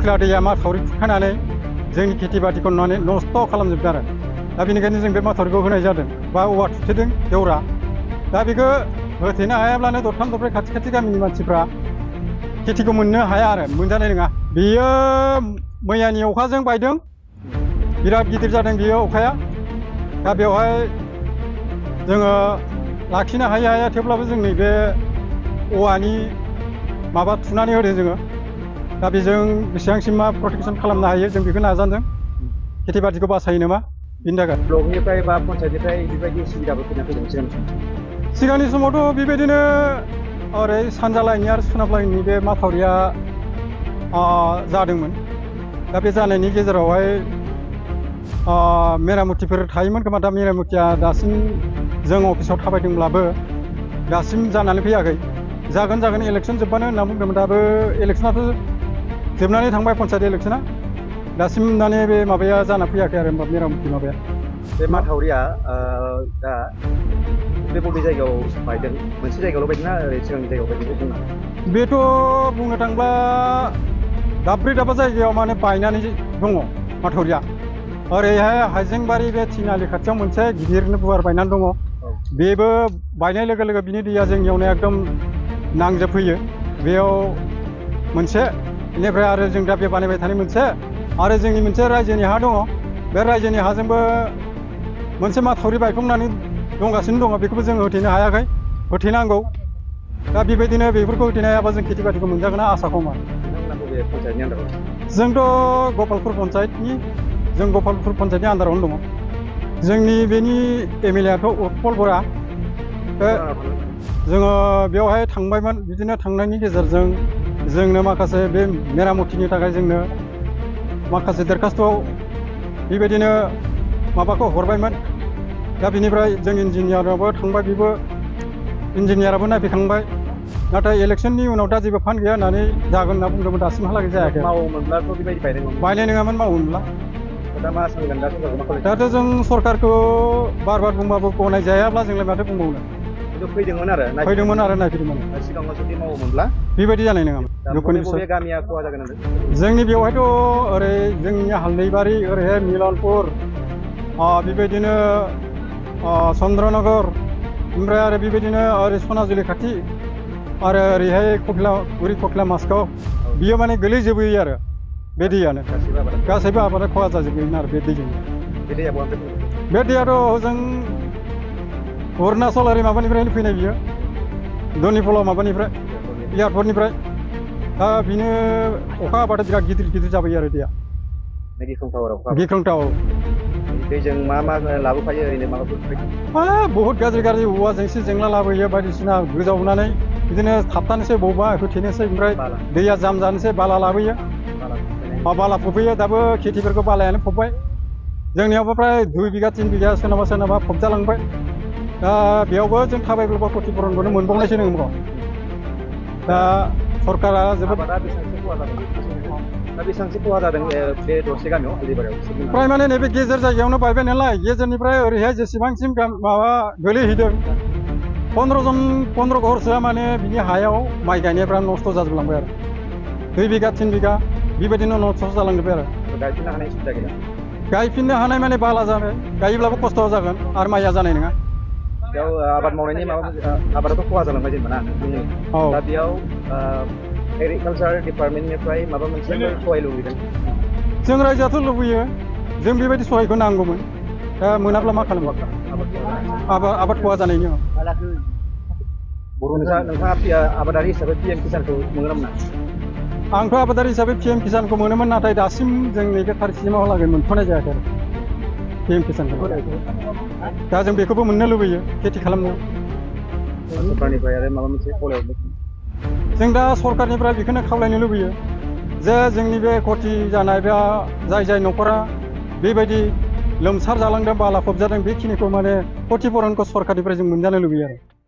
खोख्ला दैया माथावरि खुरखानानै जोंनि खेथि बाथिखौ नस्थ' खालामजोबदों आरो दा बेनिखायनो जों बे माथावरिखौ होनाय जादों बा औवा थुथेदों देवरा दा बेखौ होथेनो हायाब्लानो दरथाम दरब्रै खाथि खाथि गामिनि मानसिफ्रा खेथिखौ मोननो हाया आरो मोनजानाय नङा बेयो मैयानि अखाजों बायदों बिराद गिदिर जादों बेयो अखाया दा बेवहाय जोङो लाखिनो हाया थेवब्लाबो जोंनि बे औवानि माबा थुनानै होदों जोङो दा बेजों बेसेबांसिम मा प्रटेकसन खालामनो हायो जों बेखौ नाजादों खेथि बाथिखौ बासायो नामा बिनि थाखाय ब्लकनिफ्राय बा पन्सायतनिफ्राय बेबायदि सुबिदाफोर फैदों सिगांनि समावथ' बेबायदिनो ओरै सानजा लाइननि आरो सोनाब लाइननि बे माथावरिया जादोंमोन दा बे जानायनि गेजेरावहाय मेरामतिफोर थायोमोन खोमा दा मेरामतिया दासिम जों अफिसाव थाबायदोंब्लाबो दासिम जानानै फैयाखै जागोन इलेक्सन जोब्बानो होनना बुंदोंमोन दाबो इलेक्सनाथ' जोबनानै थांबाय पन्सायत इलेक्सना दासिम माने बे माबाया जाना फैयाखै आरो मेरामति माबाया बे माथावरिया दा बे बबे जायगायाव बायदों मोनसे जायगायावल' बायदों ना ओरै सिगांनि जायगायाव बायदों बेथ' बुंनो थाङोब्ला दाब्रै दाबा जायगायाव माने बायनानै दङ माथावरिया ओरैहाय हाइजेंबारि बे थिनालि खाथियाव मोनसे गिदिरनो गुवार बायनानै दङ बेबो बायनाय लोगो लोगो बिनि दैया जोंनियावनो एकदम नांजोबफैयो बेयाव मोनसे बेनिफ्राय आरो जों दा बे बानायबाय थानाय मोनसे आरो जोंनि मोनसे रायजोनि हा दङ बे रायजोनि हाजोंबो मोनसे माथावरि बायफ्लंनानै दंगासिनो दङ बेखौबो जों होथेनो हायाखै होथेनांगौ दा बेबायदिनो बेफोरखौ होथेनो हायाबा जों खेथि बाथिखौ मोनजागोन आसा खम आरो जोंथ' गपालपुर पन्सायतनि जों गपालपुर पन्सायतनि आन्दारावनो दङ जोंनि बेनि एमएलए आथ' उत्पल बरा जोङो बेवहाय थांबायमोन बिदिनो थांनायनि गेजेरजों जोंनो माखासे बे मेरामतिनि थाखाय जोंनो माखासे दरखास्तआव बेबायदिनो माबाखौ हरबायमोन दा बिनिफ्राय जों इन्जिनियाराबो थांबाय बेबो इन्जिनियाराबो नायफैखांबाय नाथाय इलेक्सननि उनाव दा जेबो फान्ड गैया होननानै जागोन होनना बुंदोंमोन दासिमहालागै जायाखै मावोमोनब्लाथ' बेबायदि बायनाय नङामोन मावोमोनब्ला दा मा सानगोन दाथ' जों सरकारखौ बार बुंबाबो गनाय जायाब्ला जोंलाय माथो बुंबावनो फैदोंमोन आरो नायफैदोंमोन सिगाङाव जुदि मावोमोनब्ला बेबायदि जानाय नङामोन बबे गामिया खहा जागोन जोंनि बेवहायथ' ओरै जोंनि हालदैबारि ओरैहाय मिलनपुर बेबायदिनो चन्द्रनगर ओमफ्राय आरो बेबायदिनो ओरै सनाजुलि खाथि आरो ओरैहाय कखिला मासगाव बियो माने गोलैजोबोयो आरो बे दैयानो गासैबो आबादा खहा जाजोबोमोन आरो बे दैजों बे दैयाथ' हजों अरुणाचल ओरै माबानिफ्रायनो फैनाय बियो धनिफला माबानिफ्राय एयारपर्टनिफ्राय दा बेनो अखा हाबाथाय बिराद गिदिर जाबोयो आरो दैया गिख्रंथाव दैजों मा लाबोफायो ओरैनो माबाफोर बहुद गाज्रि औवा जेंसि जेंला लाबोयो बायदिसिना गोजावनानै बिदिनो थाबथानोसै बबेबा होथेनोसै ओमफ्राय दैया जाम जानोसै बाला लाबोयो बाला फबफैयो दाबो खेथिफोरखौ बालायानो फबबाय जोंनियावबो प्राय 2 बिगा 3 बिगा सोरनाबा फबजालांबाय दा बेयावबो जों थाबायब्लाबो प्रतिफलनखौनो मोनबावनायसो नंगौ दा सरकारा जोबोद बेसेबांसो खहा जादों बे दरसे गामियाव हालदैबारियाव प्राय माने नैबे गेजेर जायगायावनो बायबाय नालाय गेजेरनिफ्राय ओरैहाय जेसेबांसिम माबा गोलैहैदों 15 घरसोआ माने बिनि हायाव माइ गायनायफ्रा नस्थ' जाजोबलांबाय आरो 2 बिगा 3 बिगा बेबायदिनो नस्थ' जालांजोबबाय आरो गायफिननो हानाय सुबिदा गैया गायफिननो हानाय माने बाला जाबाय गायोब्लाबो खस्थ' जागोन आरो माइया जानाय नङा बेयाव आबाद मावनायनि आबादाथ' खहा जालांबाय जेनेबा ना दा बेयाव एग्रिकालचार डिपार्टमेन्टनिफ्राय माबा मोनसे सहाय लुबैदों जों रायजोआथ' लुबैयो जों बेबायदि सहायखौ नांगौमोन दा मोनाब्ला मा खालामो आबाद खहा जानायनि नोंथाङा आबादारि हिसाबै PM किसानखौ मोनो ना मोना आंथ' आबादारि हिसाबै PM किसानखौ मोनोमोन नाथाय दासिम जों नैबे थारिखसिमावहालागै मोनथ'नाय जायाखै आरो PM किसानखौ दा जों बेखौबो मोननो लुबैयो खेथि खालामनो सरकारनिफ्राय आरो माबा मोनसे जों दा सरकारनिफ्राय बेखौनो खावलायनो लुबैयो जे जोंनि बे खथि जानाय बा जाय न'खरा बेबायदि लोमसार जालांदों बाला फबजादों बेखिनिखौ माने खथिपुरनखौ सरकारनिफ्राय जों मोनजानो लुबैयो आरो